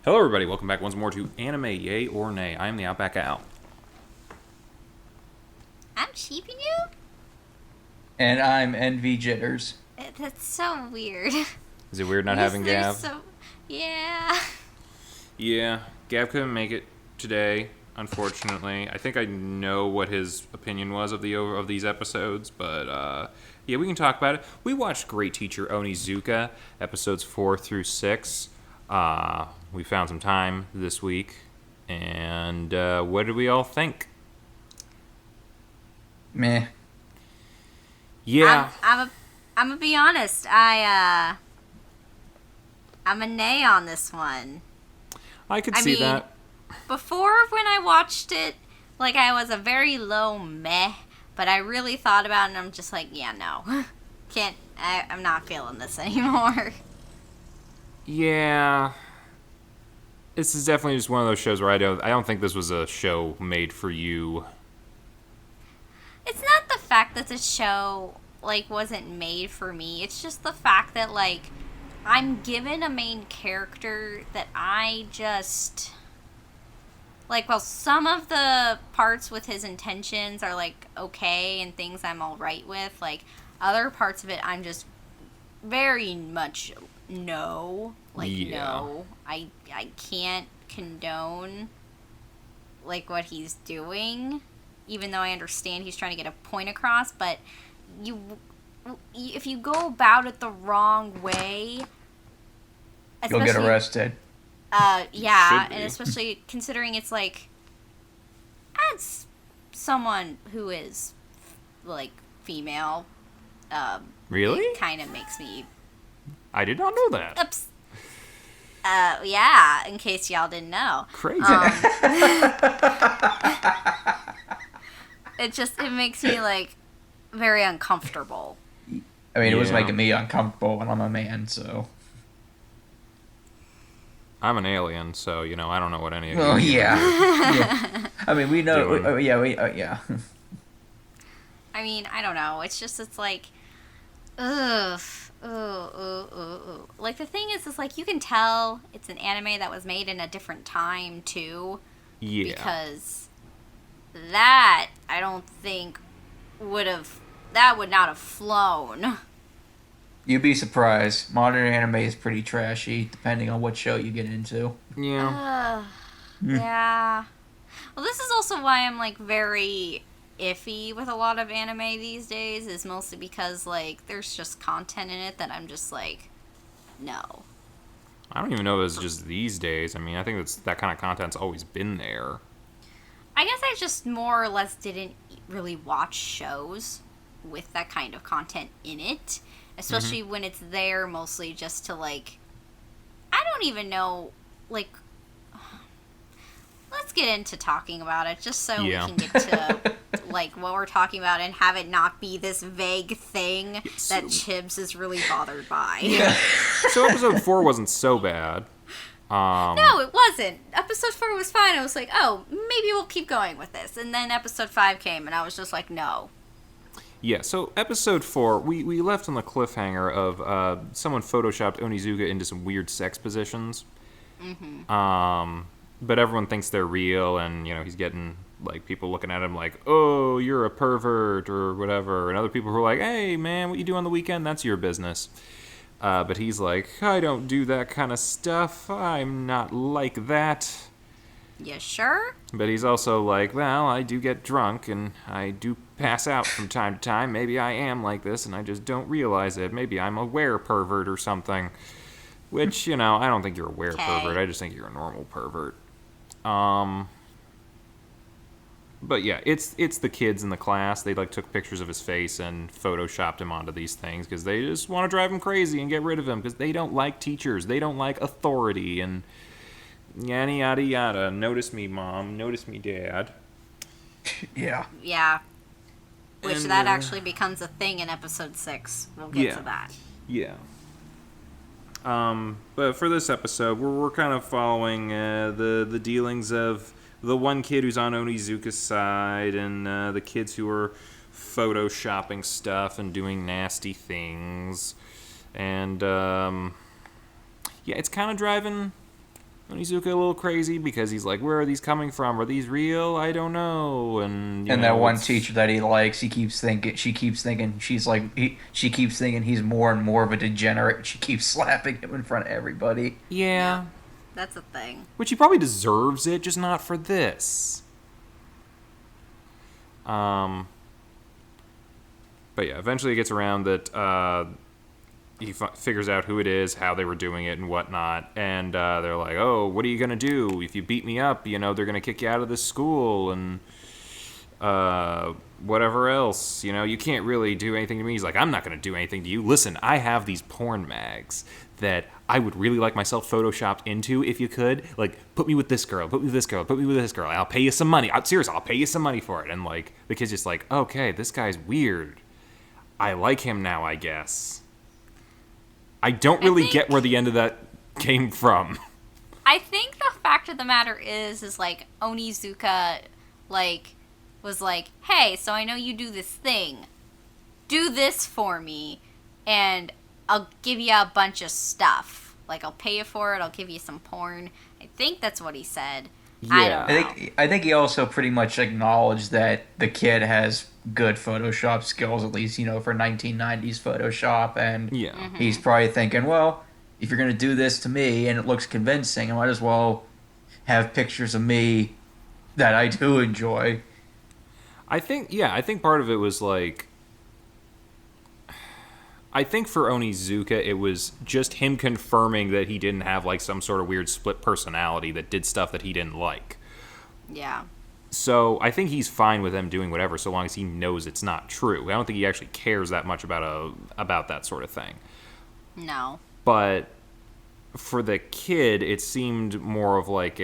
Hello, everybody. Welcome back once more to Anime Yay or Nay. I am TheOutbackAl. I'm cheaping you? And I'm NV Jitters. That's so weird. Is it weird not having Gav? Yeah. Yeah, Gav couldn't make it today, unfortunately. I think I know what his opinion was of these episodes, but yeah, we can talk about it. We watched Great Teacher Onizuka, episodes 4 through 6. We found some time this week, and what did we all think? Meh. Yeah. I'm gonna be honest. I'm a nay on this one. I could see that. Before, when I watched it, I was a very low meh, but I really thought about it and I'm just like, yeah, no. I'm not feeling this anymore. Yeah. This is definitely just one of those shows where I don't think this was a show made for you. It's not the fact that the show, wasn't made for me. It's just the fact that, I'm given a main character that I just... some of the parts with his intentions are, okay and things I'm alright with, other parts of it I'm just very much no. No. I can't condone, what he's doing, even though I understand he's trying to get a point across, but if you go about it the wrong way... You'll get arrested. Yeah, and especially considering it's, as someone who is, female, really? It kind of makes me... I did not know that. Oops. Yeah, in case y'all didn't know. Crazy. It makes me, very uncomfortable. I mean, it was making me uncomfortable when I'm a man, so... I'm an alien, so, I don't know what any of you... Oh, yeah. Yeah. I mean, we know... yeah. I mean, I don't know. It's just, ugh. The thing is, you can tell it's an anime that was made in a different time, too. Yeah. Because that, I don't think, that would not have flown. You'd be surprised. Modern anime is pretty trashy, depending on what show you get into. Yeah. Yeah. Well, this is also why I'm, very iffy with a lot of anime these days, is mostly because, there's just content in it that I'm just no. I don't even know if it's just these days. I mean, I think that kind of content's always been there. I guess I just more or less didn't really watch shows with that kind of content in it. Especially when it's there mostly just to, I don't even know, let's get into talking about it, just so we can get to, what we're talking about and have it not be this vague thing that Chibs is really bothered by. Yeah. So episode 4 wasn't so bad. No, it wasn't. Episode 4 was fine. I was like, oh, maybe we'll keep going with this. And then episode 5 came, and I was just like, no. Yeah, so episode 4, we left on the cliffhanger of someone photoshopped Onizuka into some weird sex positions. Mm-hmm. But everyone thinks they're real, and, he's getting, people looking at him like, oh, you're a pervert, or whatever. And other people who are like, hey, man, what you do on the weekend, that's your business. But he's like, I don't do that kind of stuff. I'm not like that. You sure? But he's also like, well, I do get drunk, and I do pass out from time to time. Maybe I am like this, and I just don't realize it. Maybe I'm a were-pervert or something. Which, I don't think you're a were-pervert. I just think you're a normal pervert. But yeah, it's the kids in the class. They, took pictures of his face and photoshopped him onto these things because they just want to drive him crazy and get rid of him because they don't like teachers. They don't like authority, and... yada, yada, yada. Notice me, Mom. Notice me, Dad. Yeah. Yeah. Which that actually becomes a thing in episode 6. We'll get to that. Yeah. But for this episode, we're kind of following the dealings of the one kid who's on Onizuka's side and the kids who are photoshopping stuff and doing nasty things. And, yeah, it's kind of driving Onizuka a little crazy because he's like, where are these coming from? Are these real? I don't know. And And that one teacher that he likes, she keeps thinking he's more and more of a degenerate. She keeps slapping him in front of everybody. yeah, That's a thing. which he probably deserves it, just not for this. But yeah, eventually he gets around that. He figures out who it is, how they were doing it, and whatnot. And they're like, "Oh, what are you gonna do if you beat me up? You know, they're gonna kick you out of this school and whatever else. You know, you can't really do anything to me." He's like, "I'm not gonna do anything to you. Listen, I have these porn mags that I would really like myself photoshopped into if you could. Like, put me with this girl, put me with this girl, put me with this girl. I'll pay you some money. Seriously, I'll pay you some money for it." And like, the kid's just like, "Okay, this guy's weird. I like him now, I guess." I don't really get where the end of that came from. I think the fact of the matter is like Onizuka, like, was like, hey, so I know you do this thing. Do this for me, and I'll give you a bunch of stuff. Like, I'll pay you for it. I'll give you some porn. I think that's what he said. I don't know. I think he also pretty much acknowledged that the kid has good Photoshop skills, at least, for 1990s Photoshop, and he's probably thinking, well, if you're going to do this to me and it looks convincing, I might as well have pictures of me that I do enjoy. I think part of it was like, I think for Onizuka, it was just him confirming that he didn't have like some sort of weird split personality that did stuff that he didn't like. Yeah. So I think he's fine with them doing whatever, so long as he knows it's not true. I don't think he actually cares that much about that sort of thing. No. But for the kid, it seemed more of like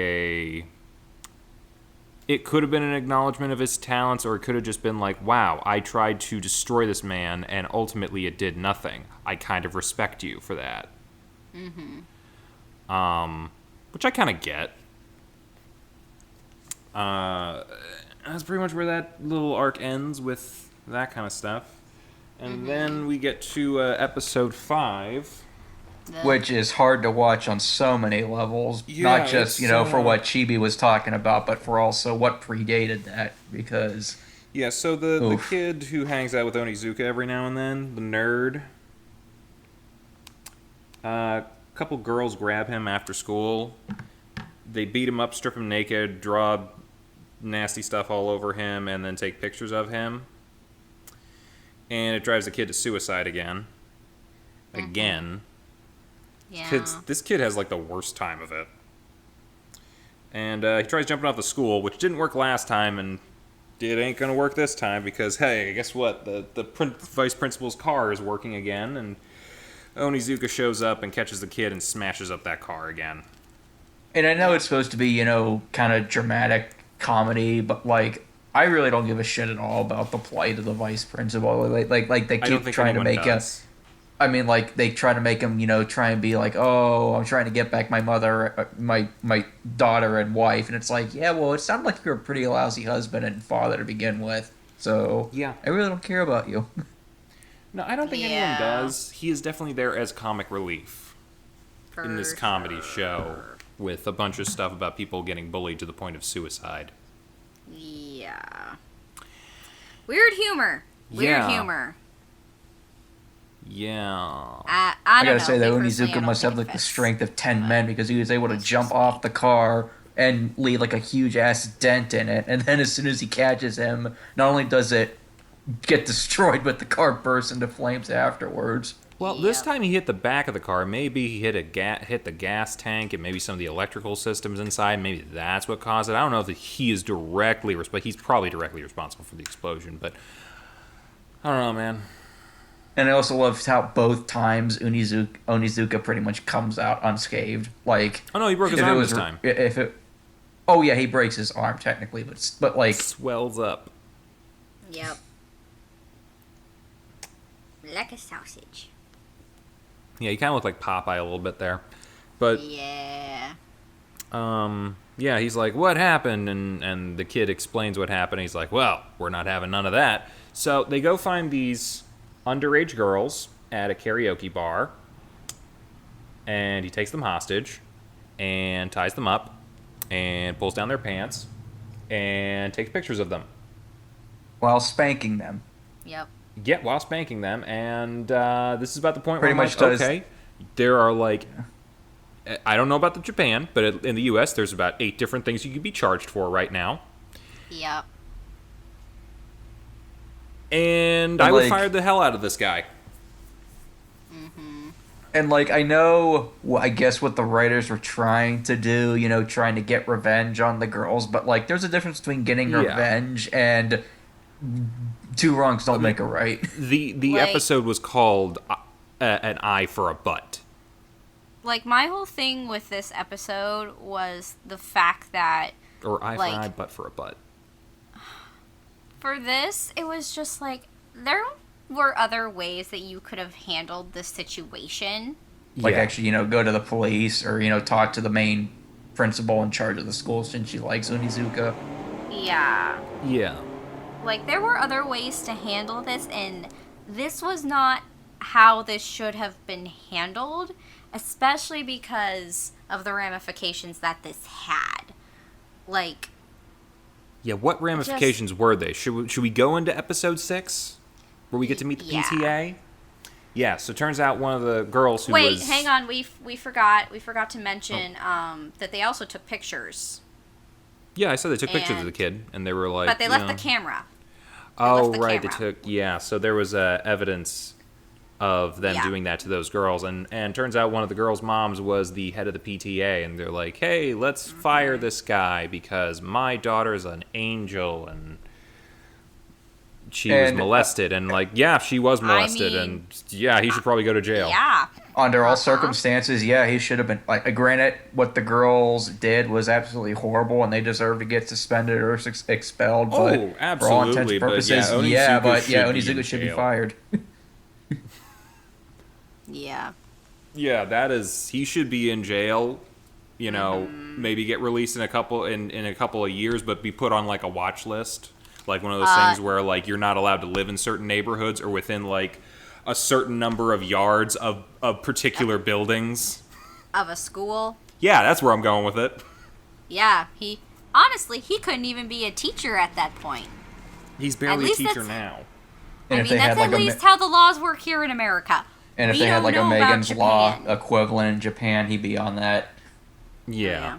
it could have been an acknowledgement of his talents, or it could have just been like, wow, I tried to destroy this man, and ultimately it did nothing. I kind of respect you for that. Which I kind of get. That's pretty much where that little arc ends with that kind of stuff. And then we get to episode 5. Which is hard to watch on so many levels. Yeah, not just, for what Chibi was talking about, but for also what predated that, because... Yeah, so the kid who hangs out with Onizuka every now and then, the nerd, a couple girls grab him after school. They beat him up, strip him naked, draw nasty stuff all over him, and then take pictures of him. And it drives the kid to suicide again. Yeah. This kid has like the worst time of it. And he tries jumping off the school, which didn't work last time, and it ain't gonna work this time because, hey, guess what? The vice principal's car is working again, and Onizuka shows up and catches the kid and smashes up that car again. And I know it's supposed to be, kind of dramatic comedy, but like, I really don't give a shit at all about the plight of the vice principal. Like they keep trying to make us. I mean, like, they try to make him, try and be like, oh, I'm trying to get back my mother, my daughter and wife. And it's like, yeah, well, it sounded like you're a pretty lousy husband and father to begin with. So, yeah, I really don't care about you. No, I don't think anyone does. He is definitely there as comic relief in this comedy show with a bunch of stuff about people getting bullied to the point of suicide. Yeah. Weird humor. Weird humor. Yeah. I gotta say that Onizuka must have like the strength of 10 men, because he was able to jump off the car and leave like a huge ass dent in it, and then as soon as he catches him, not only does it get destroyed, but the car bursts into flames afterwards. Well, this time he hit the back of the car. Maybe he hit the gas tank, and maybe some of the electrical systems inside. Maybe that's what caused it. I don't know if he is directly responsible. He's probably directly responsible for the explosion, but I don't know, man. And I also loved how both times Onizuka pretty much comes out unscathed. Like, oh no, he broke his arm this time. Oh yeah, he breaks his arm technically, but like swells up. Yep. Like a sausage. Yeah, he kind of looked like Popeye a little bit there, but yeah. Yeah, he's like, what happened? And the kid explains what happened. He's like, well, we're not having none of that. So they go find these underage girls at a karaoke bar, and he takes them hostage. and ties them up and pulls down their pants and takes pictures of them. While spanking them. Yep. Yeah, while spanking them. And this is about the point Pretty where I'm much like, does. okay, there are like... I don't know about the Japan, but in the U.S., there's about 8 different things you could be charged for right now. Yep. And I would fire the hell out of this guy. And, like, I know, I guess what the writers were trying to do, you know, trying to get revenge on the girls, but, like, there's a difference between getting revenge and 2 wrongs don't make a right. The episode was called An Eye for a Butt. Like, my whole thing with this episode was the fact that... Or eye for an eye, butt for a butt. For this, it was just like, there were other ways that you could have handled this situation. Like, actually, you know, go to the police or, you know, talk to the main principal in charge of the school since she likes Onizuka. Yeah. Yeah. Like, there were other ways to handle this, and this was not how this should have been handled, especially because of the ramifications that this had. Like... Yeah, what ramifications were they? Should we go into episode 6? Where we get to meet the PTA? Yeah, so it turns out one of the girls who was... Wait, hang on, we forgot to mention that they also took pictures. Yeah, I said they took pictures of the kid, and they were like... But they left the camera. They took... Yeah, so there was evidence of them doing that to those girls, and turns out one of the girls' moms was the head of the PTA, and they're like, hey, let's fire this guy because my daughter's an angel, and she was molested, and like, yeah, she was molested, and yeah, he should probably go to jail. Yeah. Under all circumstances, yeah, he should have been, like, granted, what the girls did was absolutely horrible, and they deserve to get suspended or expelled, but absolutely, for all intents and purposes, Onizuka should be fired. Yeah. Yeah, he should be in jail, you know, maybe get released in a couple of years, but be put on like a watch list. Like one of those things where like you're not allowed to live in certain neighborhoods or within like a certain number of yards of particular buildings. Of a school. Yeah, that's where I'm going with it. Yeah, honestly, he couldn't even be a teacher at that point. He's barely a teacher now. And I mean, that's at least how the laws work here in America. And if they had like a Megan's Law equivalent in Japan, he'd be on that. Yeah.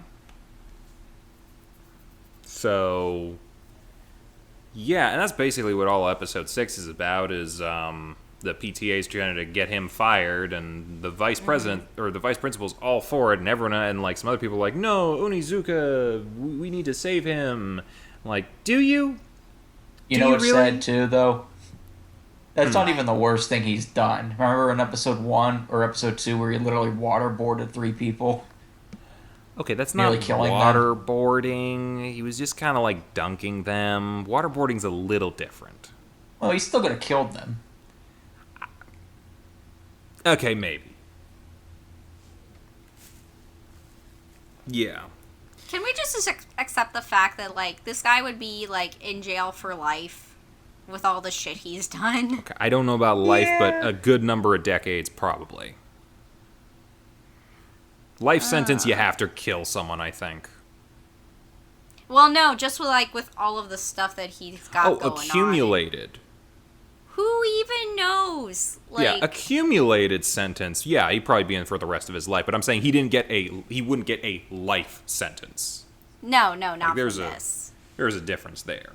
So, yeah, and that's basically what all episode 6 is about, is the PTA's trying to get him fired, and the vice president, or the vice principal's all for it, and everyone, and like some other people are like, no, Onizuka, we need to save him. I'm like, do you? You know what's sad too, though? That's not even the worst thing he's done. Remember in episode 1 or episode 2 where he literally waterboarded 3 people? Okay, that's not waterboarding. He was just kind of like dunking them. Waterboarding's a little different. Well, he still could have killed them. Okay, maybe. Yeah. Can we just accept the fact that, like, this guy would be, like, in jail for life with all the shit he's done? Okay, I don't know about life, but a good number of decades, probably. Life sentence, you have to kill someone, I think. Well, no, just with all of the stuff that he's got going accumulated. On. Who even knows? Yeah, accumulated sentence. Yeah, he'd probably be in for the rest of his life. But I'm saying he wouldn't get a life sentence. No, not for this. There's a difference there.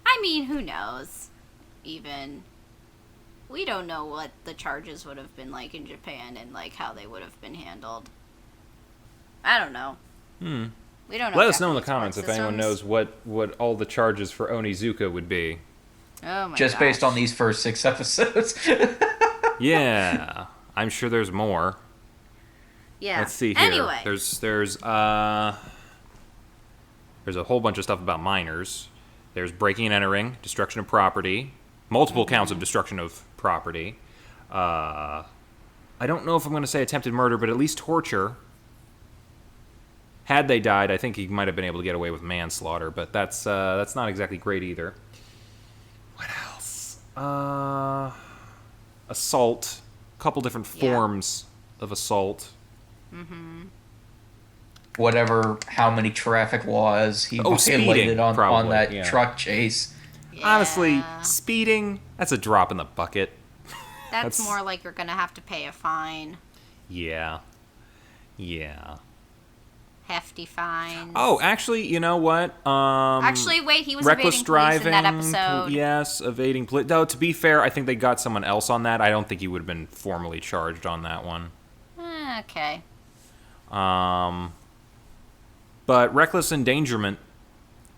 I mean, who knows? Even we don't know what the charges would have been like in Japan and like how they would have been handled. I don't know. We don't know. Let us know in the comments if anyone knows what all the charges for Onizuka would be. Oh my Just based on these first 6 episodes. Yeah, I'm sure there's more. Yeah. Let's see here. Anyway, there's a whole bunch of stuff about minors. There's breaking and entering, destruction of property, multiple counts of destruction of property. I don't know if I'm going to say attempted murder, but at least torture. Had they died, I think he might have been able to get away with manslaughter, but that's not exactly great either. What else? Assault. A couple different forms of assault. how many traffic laws he Oh, violated speeding, on probably, that yeah. truck chase. Honestly, Yeah. speeding, that's a drop in the bucket. That's more like you're gonna have to pay a fine. Yeah. Yeah. Hefty fines. Oh, actually, you know what? Actually, wait, he was Reckless evading police driving. in that episode. Yes, evading police. Though, to be fair, I think they got someone else on that. I don't think he would have been formally charged on that one. Okay. But reckless endangerment.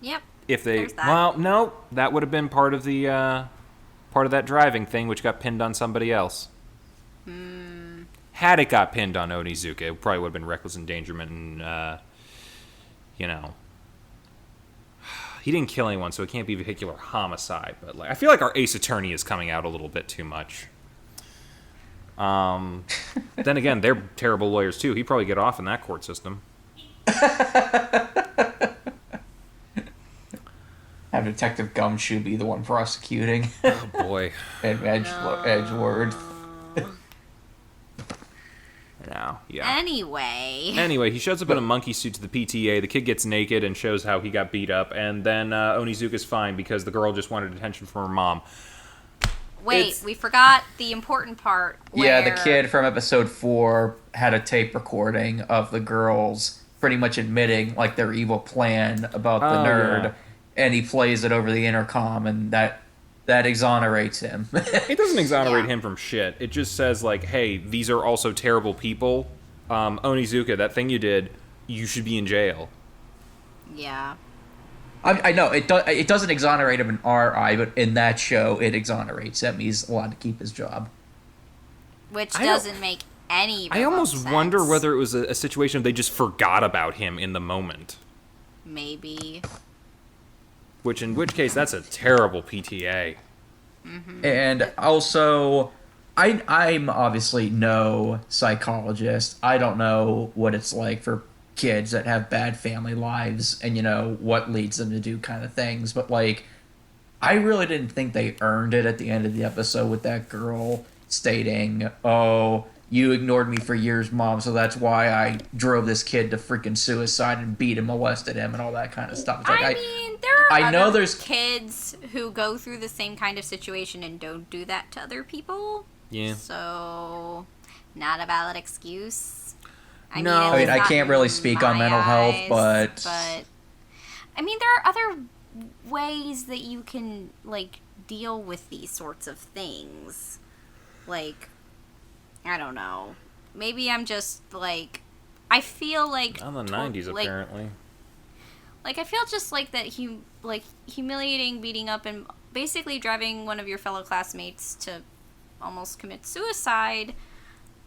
Yep. If they, There's that. well, no, that would have been part of the part of that driving thing, which got pinned on somebody else. Had it got pinned on Onizuka, it probably would have been reckless endangerment, and you know, he didn't kill anyone, so it can't be vehicular homicide. But like, I feel like our ace attorney is coming out a little bit too much. Then again, they're terrible lawyers too. He'd probably get off in that court system. Have Detective Gumshoe be the one prosecuting. Oh boy. And Edgeworth. No, yeah. Anyway, He shows up in a monkey suit to the PTA. The kid gets naked and shows how he got beat up. And then Onizuka's fine because the girl just wanted attention from her mom. wait, we forgot the important part. Yeah, the kid from episode 4 had a tape recording of the girls pretty much admitting like their evil plan about the nerd, yeah. and he plays it over the intercom, and that exonerates him. It doesn't exonerate Yeah. him from shit. It just says, like, hey, these are also terrible people. Onizuka, that thing you did, you should be in jail. Yeah. I know it doesn't exonerate him in our eye, but in that show it exonerates him. He's allowed to keep his job. Which I don't- doesn't make any I almost sense. wonder whether it was a situation they just forgot about him in the moment. Maybe. In which case, that's a terrible PTA. And also, I'm obviously no psychologist. I don't know what it's like for kids that have bad family lives and, what leads them to do kind of things. But, like, I really didn't think they earned it at the end of the episode with that girl stating, oh, you ignored me for years, Mom, so that's why I drove this kid to freaking suicide and beat and molested him and all that kind of stuff. It's like, I mean, there are I know other there's- kids who go through the same kind of situation and don't do that to other people. Yeah. So, not a valid excuse. No. at I least mean, I not can't in really speak on my mental health, eyes, but I mean, there are other ways that you can like deal with these sorts of things. Like, I don't know. Maybe I'm just like, I feel like On the 90s, like, apparently. Like, I feel just like that humiliating, beating up, and basically driving one of your fellow classmates to almost commit suicide.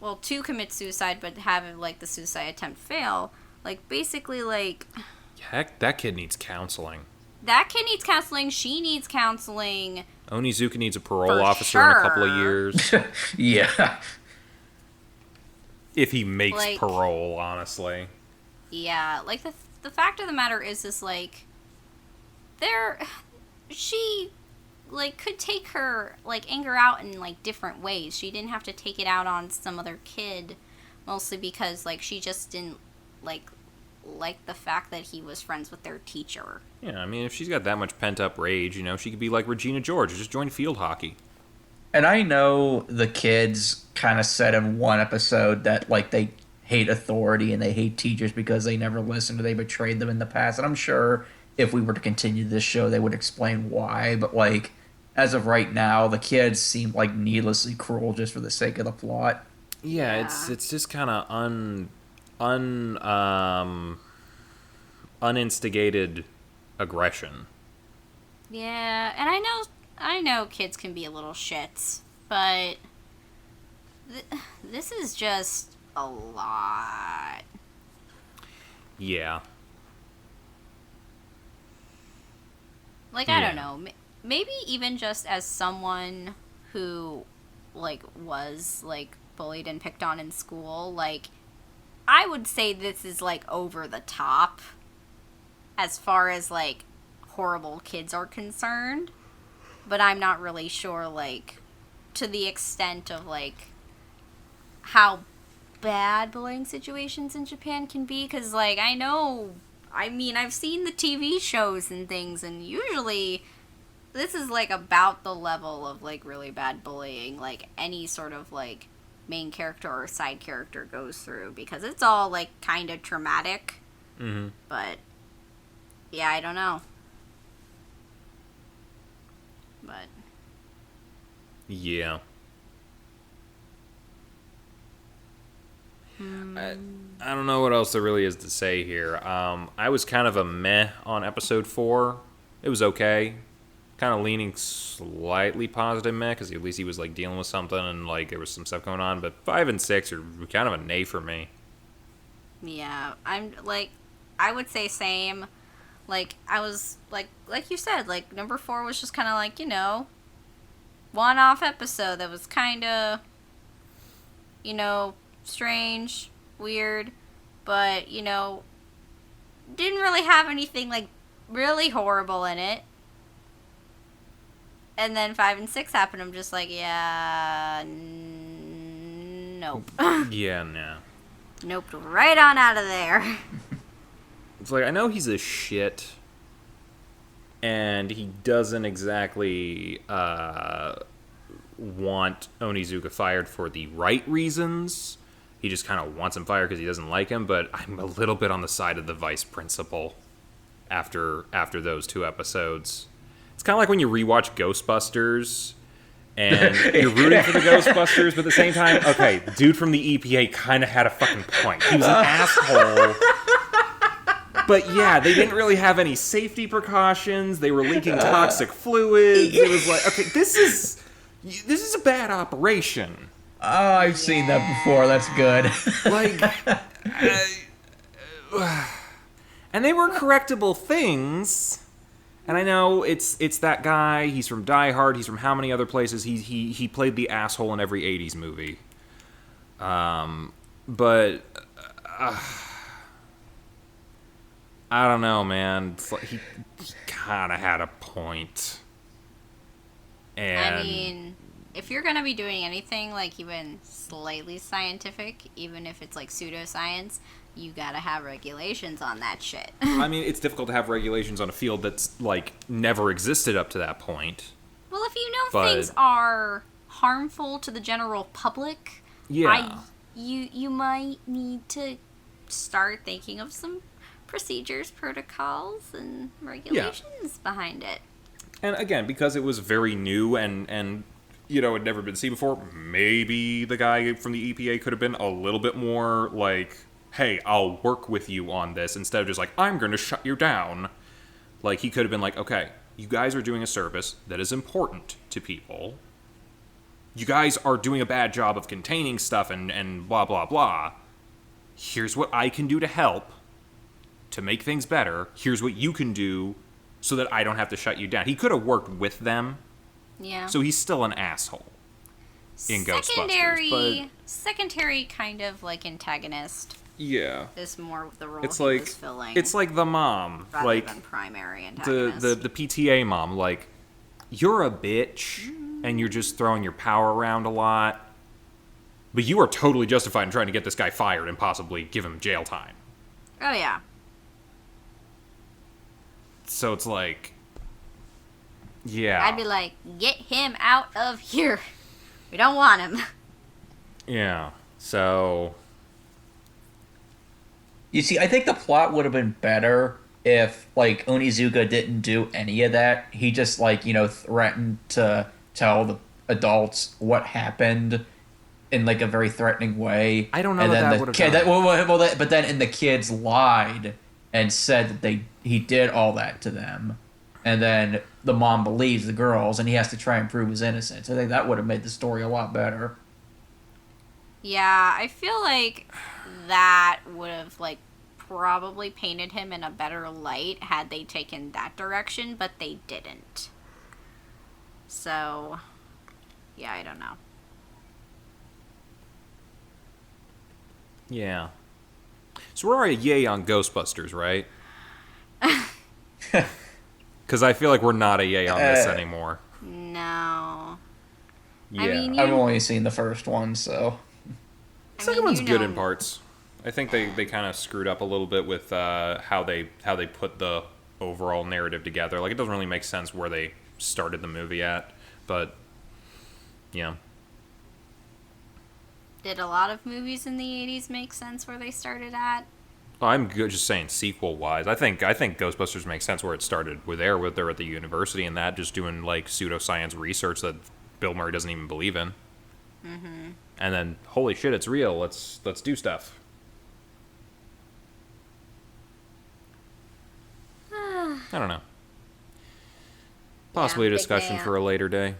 Well, to commit suicide, but have, like, the suicide attempt fail. Like, basically, like... Heck, that kid needs counseling. That kid needs counseling. She needs counseling. Onizuka needs a parole For officer in a couple of sure. years. yeah. If he makes Like- parole, honestly. Yeah, like, the fact of the matter is like... She... like, could take her, like, anger out in, like, different ways. She didn't have to take it out on some other kid, mostly because, like, she just didn't, like the fact that he was friends with their teacher. Yeah, I mean, if she's got that much pent-up rage, she could be like Regina George, just join field hockey. And I know the kids kind of said in one episode that, like, they hate authority and they hate teachers because they never listened or they betrayed them in the past. And I'm sure if we were to continue this show, they would explain why. But, like, as of right now, the kids seem, like, needlessly cruel just for the sake of the plot. Yeah, Yeah. it's just kind of uninstigated aggression. Yeah, and I know kids can be a little shits, but this is just a lot. Yeah. Like, I Yeah. don't know. Maybe even just as someone who, like, was, like, bullied and picked on in school, like, I would say this is, like, over the top as far as, like, horrible kids are concerned. But I'm not really sure, like, to the extent of, like, how bad bullying situations in Japan can be, because, like, I've seen the TV shows and things, and usually this is, like, about the level of, like, really bad bullying, like, any sort of, like, main character or side character goes through, because it's all, like, kind of traumatic. Mm-hmm. But, yeah, I don't know. But... yeah. I don't know what else there really is to say here. I was kind of a meh on episode 4. It was okay. Kind of leaning slightly positive meh, because at least he was, like, dealing with something and, like, there was some stuff going on. But 5 and 6 are kind of a nay for me. Yeah, I'm, like, I would say same. Like, I was, like you said, like, number 4 was just kind of like, one-off episode that was kind of, strange, weird, but, didn't really have anything, like, really horrible in it. And then 5 and 6 happened. I'm just like, yeah, nope. Yeah, no. Nope, right on out of there. It's like, I know he's a shit, and he doesn't exactly want Onizuka fired for the right reasons. He just kind of wants him fired because he doesn't like him, but I'm a little bit on the side of the vice principal after those 2 episodes. It's kind of like when you rewatch Ghostbusters, and you're rooting for the Ghostbusters, but at the same time, okay, dude from the EPA kind of had a fucking point. He was an asshole. But yeah, they didn't really have any safety precautions. They were leaking toxic fluids. It was like, okay, this is a bad operation. Oh, I've seen that before. That's good. Like, and they were correctable things. And I know it's that guy. He's from Die Hard. He's from how many other places? He played the asshole in every 80s movie. But I don't know, man. It's like he kind of had a point. And I mean, if you're going to be doing anything, like, even slightly scientific, even if it's, like, pseudoscience, you gotta have regulations on that shit. I mean, it's difficult to have regulations on a field that's, like, never existed up to that point. Well, if you know things are harmful to the general public, yeah, you might need to start thinking of some procedures, protocols, and regulations behind it. And again, because it was very new and had never been seen before, maybe the guy from the EPA could have been a little bit more like, hey, I'll work with you on this, instead of just like, I'm going to shut you down. Like, he could have been like, okay, you guys are doing a service that is important to people. You guys are doing a bad job of containing stuff and blah, blah, blah. Here's what I can do to help to make things better. Here's what you can do so that I don't have to shut you down. He could have worked with them. Yeah. So he's still an asshole in Ghostbusters. Secondary kind of, like, antagonist. Yeah. Is more the role it's he like, was filling. It's like the mom. Rather like, than primary antagonist. The PTA mom. Like, you're a bitch, and you're just throwing your power around a lot. But you are totally justified in trying to get this guy fired and possibly give him jail time. Oh, yeah. So it's like... yeah. I'd be like, get him out of here. We don't want him. Yeah. So... you see, I think the plot would have been better if, like, Onizuka didn't do any of that. He just, like, threatened to tell the adults what happened in, like, a very threatening way. I don't know and that then that would have done. But then the kids lied and said that he did all that to them. And then the mom believes the girls, and he has to try and prove his innocence. I think that would have made the story a lot better. Yeah, I feel like that would have, like, probably painted him in a better light had they taken that direction, but they didn't. So, yeah, I don't know. Yeah. So we're already yay on Ghostbusters, right? Because I feel like we're not a yay on this anymore. No. Yeah. I mean, I've only seen the first one, so... The second one's good in parts. I think they kind of screwed up a little bit with how they put the overall narrative together. Like, it doesn't really make sense where they started the movie at, but yeah. Did a lot of movies in the 80s make sense where they started at? I'm good just saying sequel-wise. I think Ghostbusters makes sense where it started. They're at the university and that, just doing, like, pseudoscience research that Bill Murray doesn't even believe in. Mm-hmm. And then, holy shit, it's real. Let's do stuff. I don't know. Possibly a discussion for a later day.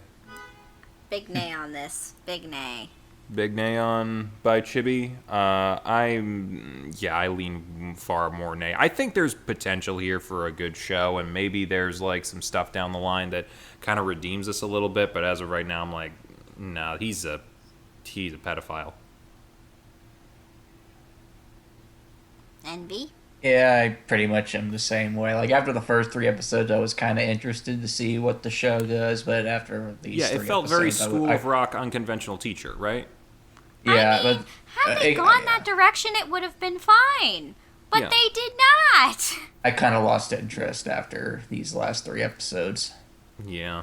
Big nay on this. Big nay. Big nay on by Chibi. I lean far more nay. I think there's potential here for a good show, and maybe there's like some stuff down the line that kind of redeems us a little bit. But as of right now, I'm like, nah, he's a pedophile. Envy? Yeah, I pretty much am the same way. Like, after the first 3 episodes, I was kind of interested to see what the show does, but after these 3 it felt episodes, very School of Rock, unconventional teacher, right? Yeah, I mean, had they gone that direction, it would have been fine. But they did not. I kind of lost interest after these last 3 episodes. Yeah.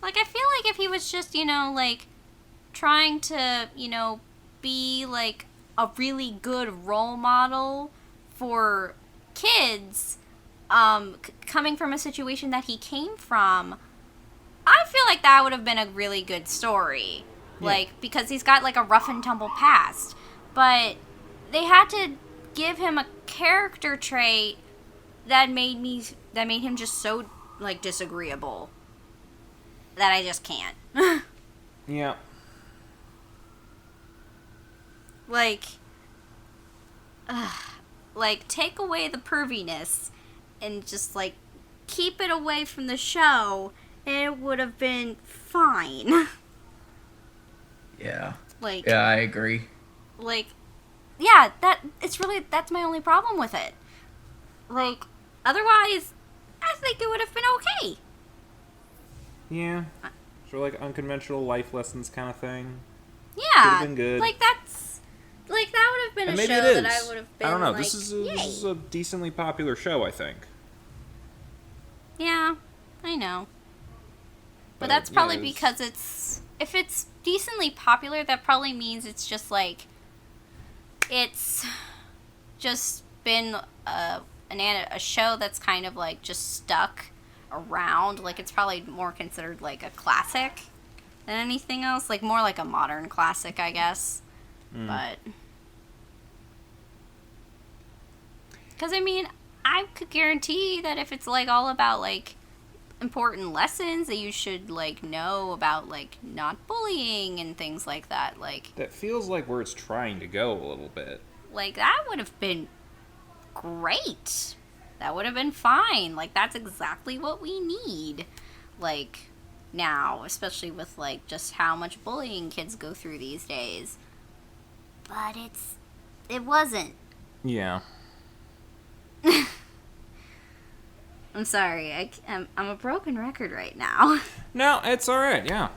Like, I feel like if he was just, like, trying to, be, like, a really good role model for kids, coming from a situation that he came from, I feel like that would have been a really good story. Yeah. Like, because he's got, like, a rough and tumble past. But they had to give him a character trait that made him just so, like, disagreeable that I just can't. Yeah. Like, take away the perviness and just, like, keep it away from the show, and it would have been fine. Yeah. Like... Yeah, I agree. Like, yeah, that's my only problem with it. Like, otherwise, I think it would have been okay. Yeah. So, like, unconventional life lessons kind of thing. Yeah. Could have been good. Like, that would have been a show that I would have been, I don't know. Like, this is a decently popular show, I think. Yeah, I know. But that's probably because if it's decently popular, that probably means it's just, like, it's just been a show that's kind of, like, just stuck around. Like, it's probably more considered, like, a classic than anything else. Like, more like a modern classic, I guess. But... Because, I mean, I could guarantee that if it's, like, all about, like, important lessons that you should, like, know about, like, not bullying and things like that, like... That feels like where it's trying to go a little bit. Like, that would have been great. That would have been fine. Like, that's exactly what we need, like, now. Especially with, like, just how much bullying kids go through these days. But it wasn't. Yeah. I'm sorry. I'm a broken record right now. No, it's all right. Yeah,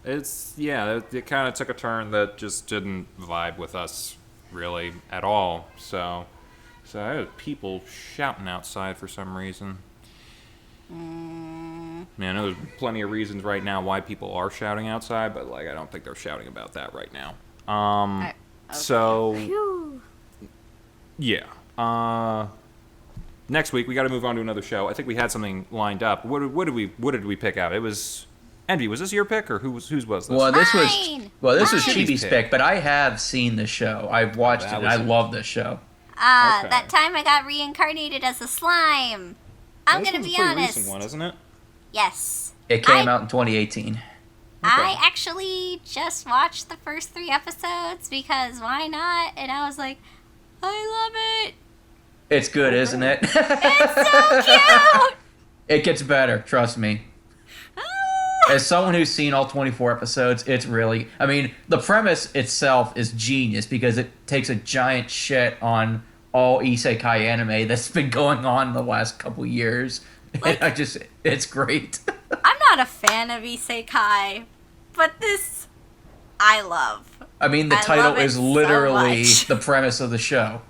it kind of took a turn that just didn't vibe with us really at all. So I had people shouting outside for some reason. Man, I know there's plenty of reasons right now why people are shouting outside, but like I don't think they're shouting about that right now. Okay. So Phew. Yeah. Next week we got to move on to another show. I think we had something lined up. What did we pick out? It was Envy. Was this your pick or whose was this? Well, this was Chibi's Chibi's pick, but I have seen the show. I've watched it. And I love the show. Okay. That time I got reincarnated as a slime. I'm gonna be honest. Recent one, isn't it? Yes. It came out in 2018. Okay. I actually just watched the first 3 episodes because why not? And I was like, I love it. It's good, isn't it? It's so cute. It gets better, trust me. As someone who's seen all 24 episodes, it's really... I mean, the premise itself is genius because it takes a giant shit on all isekai anime that's been going on the last couple years. Like, it's great. I'm not a fan of isekai, but this I love. I mean, the I title love it is literally so much. the premise of the show.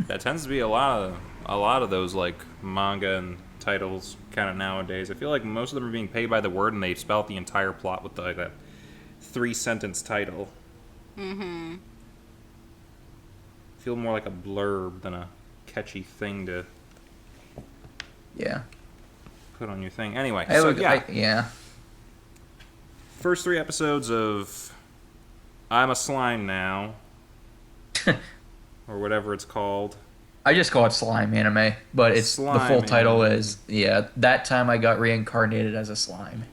That tends to be a lot of those like manga and titles kind of nowadays. I feel like most of them are being paid by the word, and they spell out the entire plot with like a 3-sentence title. Mm-hmm. Feel more like a blurb than a catchy thing to put on your thing. Anyway, yeah. First 3 episodes of I'm a Slime Now, or whatever it's called. I just call it slime anime, but it's the full title is That Time I Got Reincarnated as a Slime.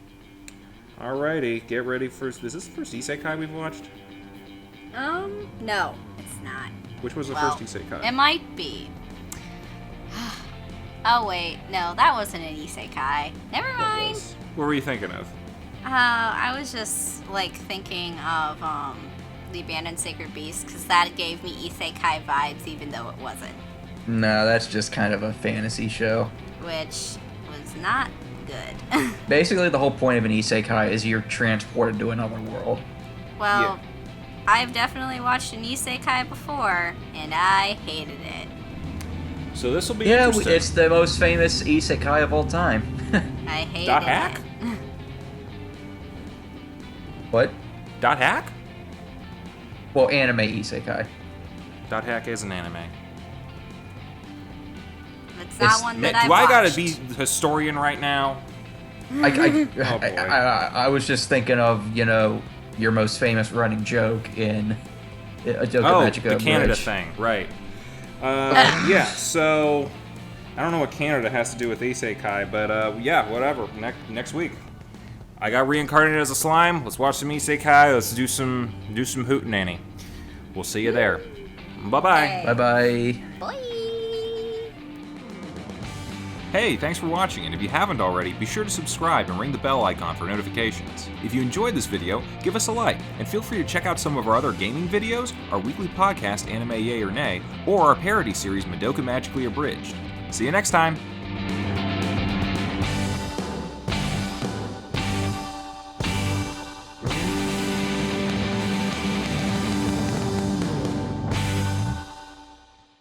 Alrighty, get ready for. Is this the first isekai we've watched? No, it's not. Which was the first isekai? It might be. Oh wait, no, that wasn't an isekai. Never mind. What were you thinking of? I was just like thinking of the Abandoned Sacred Beast, because that gave me isekai vibes, even though it wasn't. No, that's just kind of a fantasy show. Which was not good. Basically, the whole point of an isekai is you're transported to another world. Well, I've definitely watched an isekai before, and I hated it. So this will be interesting. It's the most famous isekai of all time. I hated Dot hack? it. What? Dot hack? Well, anime isekai. Dot hack is an anime. It's not one that I Do I gotta be the historian right now? I was just thinking of, your most famous running joke in Magica the Canada Bridge. thing, right. So I don't know what Canada has to do with isekai, but whatever. Next week. I got reincarnated as a slime. Let's watch some isekai. Let's do some hootenanny. We'll see you there. Bye-bye. Hey. Bye-bye. Bye. Hey, thanks for watching, and if you haven't already, be sure to subscribe and ring the bell icon for notifications. If you enjoyed this video, give us a like, and feel free to check out some of our other gaming videos, our weekly podcast Anime Yay or Nay, or our parody series Madoka Magically Abridged. See you next time!